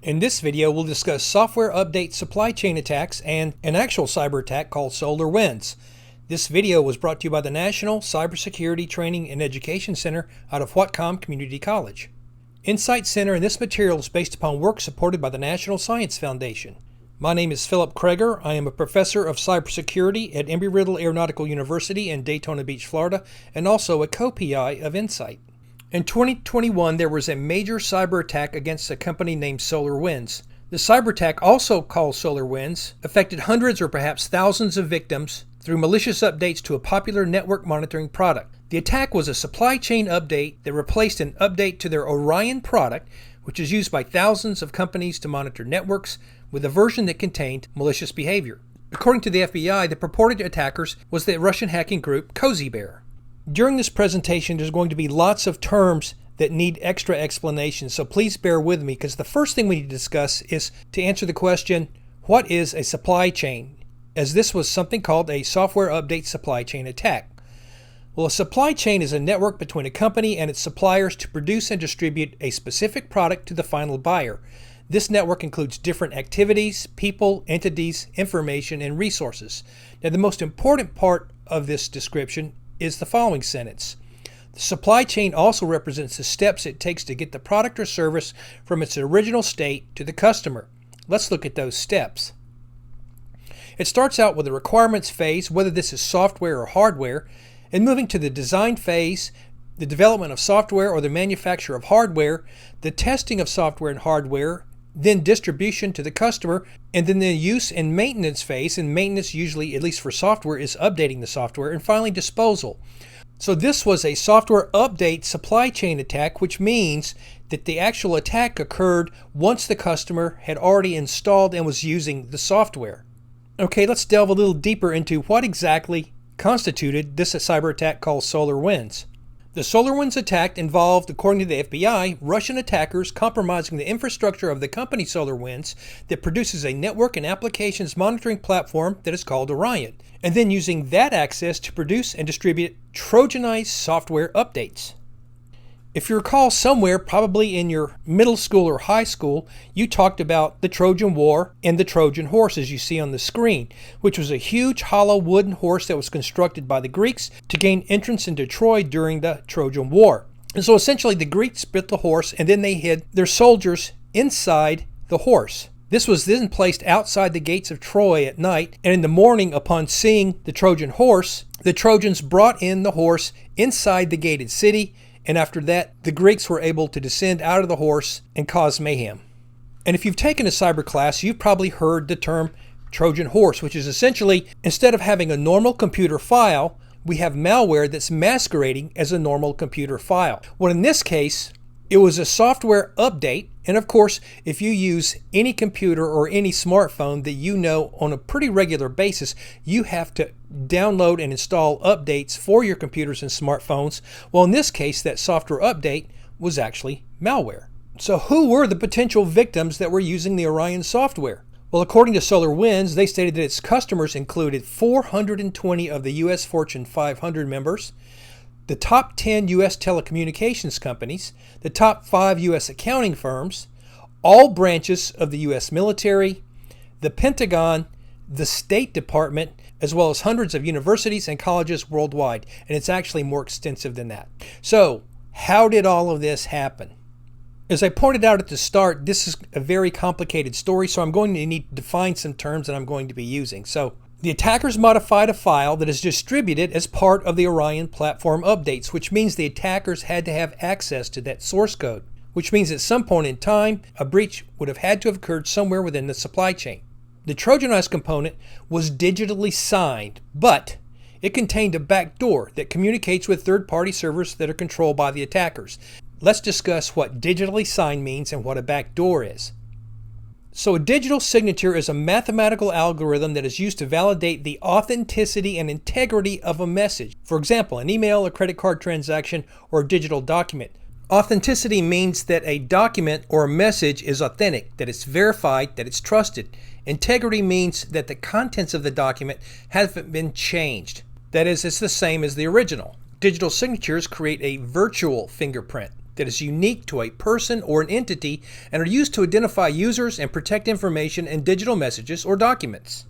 In this video, we'll discuss software update supply chain attacks and an actual cyber attack called SolarWinds. This video was brought to you by the National Cybersecurity Training and Education Center out of Whatcom Community College. NCyTE Center, and this material is based upon work supported by the National Science Foundation. My name is Philip Kreger. I am a professor of cybersecurity at Embry-Riddle Aeronautical University in Daytona Beach, Florida, and also a co-PI of NCyTE. In 2021, there was a major cyber attack against a company named SolarWinds. The cyber attack, also called SolarWinds, affected hundreds or perhaps thousands of victims through malicious updates to a popular network monitoring product. The attack was a supply chain update that replaced an update to their Orion product, which is used by thousands of companies to monitor networks, with a version that contained malicious behavior. According to the FBI, the purported attackers was the Russian hacking group Cozy Bear. During this presentation, there's going to be lots of terms that need extra explanation, so please bear with me, because the first thing we need to discuss is to answer the question, what is a supply chain? As this was something called a software update supply chain attack. Well, a supply chain is a network between a company and its suppliers to produce and distribute a specific product to the final buyer. This network includes different activities, people, entities, information, and resources. Now, the most important part of this description is the following sentence. The supply chain also represents the steps it takes to get the product or service from its original state to the customer. Let's look at those steps. It starts out with the requirements phase, whether this is software or hardware, and moving to the design phase, the development of software or the manufacture of hardware, the testing of software and hardware, then distribution to the customer, and then the use and maintenance phase, and maintenance usually, at least for software, is updating the software, and finally disposal. So this was a software update supply chain attack, which means that the actual attack occurred once the customer had already installed and was using the software. Okay, let's delve a little deeper into what exactly constituted this cyber attack called SolarWinds. The SolarWinds attack involved, according to the FBI, Russian attackers compromising the infrastructure of the company SolarWinds that produces a network and applications monitoring platform that is called Orion, and then using that access to produce and distribute Trojanized software updates. If you recall, somewhere, probably in your middle school or high school, you talked about the Trojan War and the Trojan horse, as you see on the screen, which was a huge hollow wooden horse that was constructed by the Greeks to gain entrance into Troy during the Trojan War. And so essentially the Greeks built the horse and then they hid their soldiers inside the horse. This was then placed outside the gates of Troy at night, and in the morning, upon seeing the Trojan horse, the Trojans brought in the horse inside the gated city, and after that, the Greeks were able to descend out of the horse and cause mayhem. And if you've taken a cyber class, you've probably heard the term Trojan horse, which is essentially, instead of having a normal computer file, we have malware that's masquerading as a normal computer file. Well, in this case, it was a software update. And of course, if you use any computer or any smartphone that you know on a pretty regular basis, you have to download and install updates for your computers and smartphones. Well, in this case, that software update was actually malware. So who were the potential victims that were using the Orion software? Well, according to SolarWinds, they stated that its customers included 420 of the U.S. Fortune 500 members, the top 10 U.S. telecommunications companies, the top 5 U.S. accounting firms, all branches of the U.S. military, the Pentagon, the State Department, as well as hundreds of universities and colleges worldwide. And it's actually more extensive than that. So, how did all of this happen? As I pointed out at the start, this is a very complicated story, so I'm going to need to define some terms that I'm going to be using. So, the attackers modified a file that is distributed as part of the Orion platform updates, which means the attackers had to have access to that source code, which means at some point in time, a breach would have had to have occurred somewhere within the supply chain. The Trojanized component was digitally signed, but it contained a backdoor that communicates with third-party servers that are controlled by the attackers. Let's discuss what digitally signed means and what a backdoor is. So a digital signature is a mathematical algorithm that is used to validate the authenticity and integrity of a message. For example, an email, a credit card transaction, or a digital document. Authenticity means that a document or a message is authentic, that it's verified, that it's trusted. Integrity means that the contents of the document haven't been changed. That is, it's the same as the original. Digital signatures create a virtual fingerprint. that is unique to a person or an entity and are used to identify users and protect information in digital messages or documents.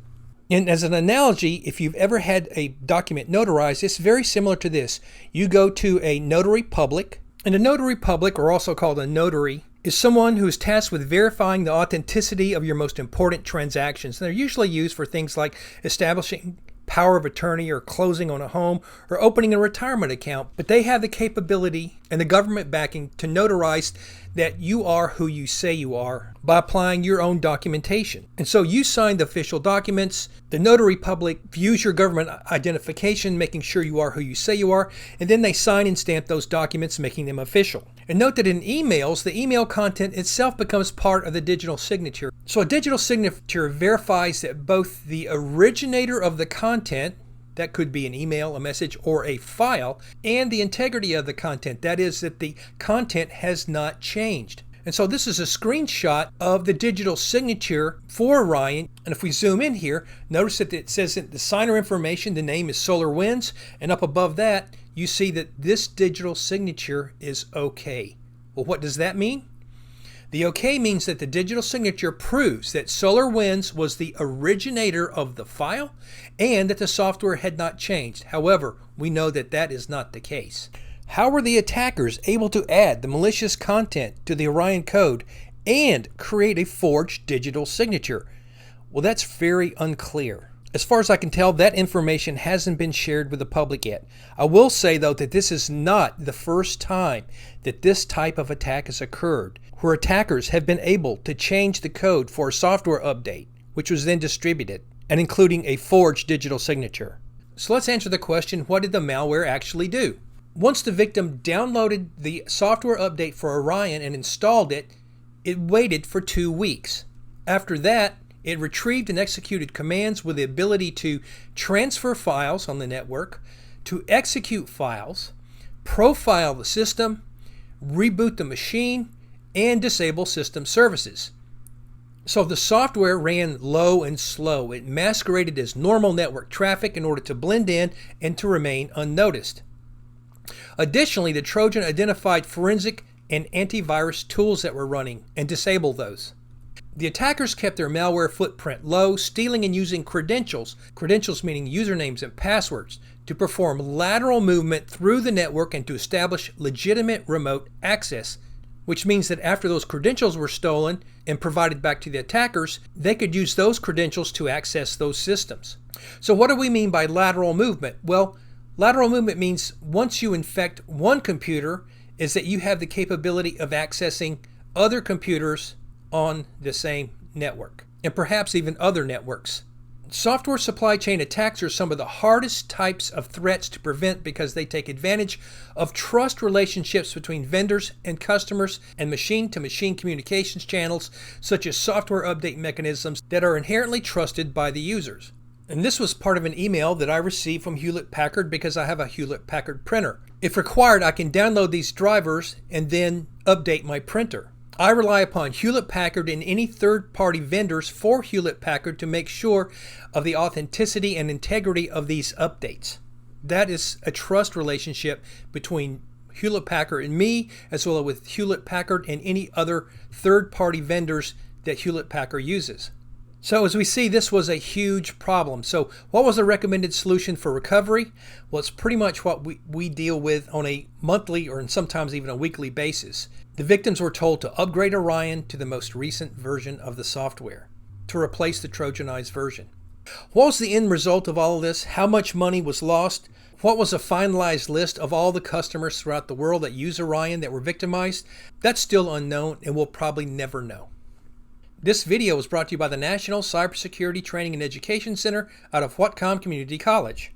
And as an analogy, if you've ever had a document notarized, it's very similar to this. You go to a notary public, and a notary public, or also called a notary, is someone who is tasked with verifying the authenticity of your most important transactions. And they're usually used for things like establishing power of attorney or closing on a home or opening a retirement account. But they have the capability and the government backing to notarize that you are who you say you are by applying your own documentation. And so you sign the official documents, the notary public views your government identification, making sure you are who you say you are, and then they sign and stamp those documents, making them official. And note that in emails, the email content itself becomes part of the digital signature. So a digital signature verifies that both the originator of the content, that could be an email, a message, or a file, and the integrity of the content. That is, that the content has not changed. And so this is a screenshot of the digital signature for Orion. And if we zoom in here, notice that it says that the signer information, the name is SolarWinds, and up above that, you see that this digital signature is okay. Well, what does that mean? The OK means that the digital signature proves that SolarWinds was the originator of the file and that the software had not changed. However, we know that that is not the case. How were the attackers able to add the malicious content to the Orion code and create a forged digital signature? Well, that's very unclear. As far as I can tell, that information hasn't been shared with the public yet. I will say, though, that this is not the first time that this type of attack has occurred, where attackers have been able to change the code for a software update, which was then distributed, and including a forged digital signature. So let's answer the question, what did the malware actually do? Once the victim downloaded the software update for Orion and installed it, it waited for 2 weeks. After that, it retrieved and executed commands with the ability to transfer files on the network, to execute files, profile the system, reboot the machine, and disable system services. So the software ran low and slow. It masqueraded as normal network traffic in order to blend in and to remain unnoticed. Additionally, the Trojan identified forensic and antivirus tools that were running and disabled those. The attackers kept their malware footprint low, stealing and using credentials meaning usernames and passwords, to perform lateral movement through the network and to establish legitimate remote access, which means that after those credentials were stolen and provided back to the attackers, they could use those credentials to access those systems. So what do we mean by lateral movement? Well, lateral movement means once you infect one computer, is that you have the capability of accessing other computers on the same network, and perhaps even other networks. Software supply chain attacks are some of the hardest types of threats to prevent because they take advantage of trust relationships between vendors and customers and machine-to-machine communications channels, such as software update mechanisms that are inherently trusted by the users. And this was part of an email that I received from Hewlett-Packard because I have a Hewlett-Packard printer. If required, I can download these drivers and then update my printer. I rely upon Hewlett-Packard and any third-party vendors for Hewlett-Packard to make sure of the authenticity and integrity of these updates. That is a trust relationship between Hewlett-Packard and me, as well as with Hewlett-Packard and any other third-party vendors that Hewlett-Packard uses. So as we see, this was a huge problem. So what was the recommended solution for recovery? Well, it's pretty much what we deal with on a monthly or sometimes even a weekly basis. The victims were told to upgrade Orion to the most recent version of the software to replace the Trojanized version. What was the end result of all of this? How much money was lost? What was a finalized list of all the customers throughout the world that use Orion that were victimized? That's still unknown, and we'll probably never know. This video was brought to you by the National Cybersecurity Training and Education Center out of Whatcom Community College.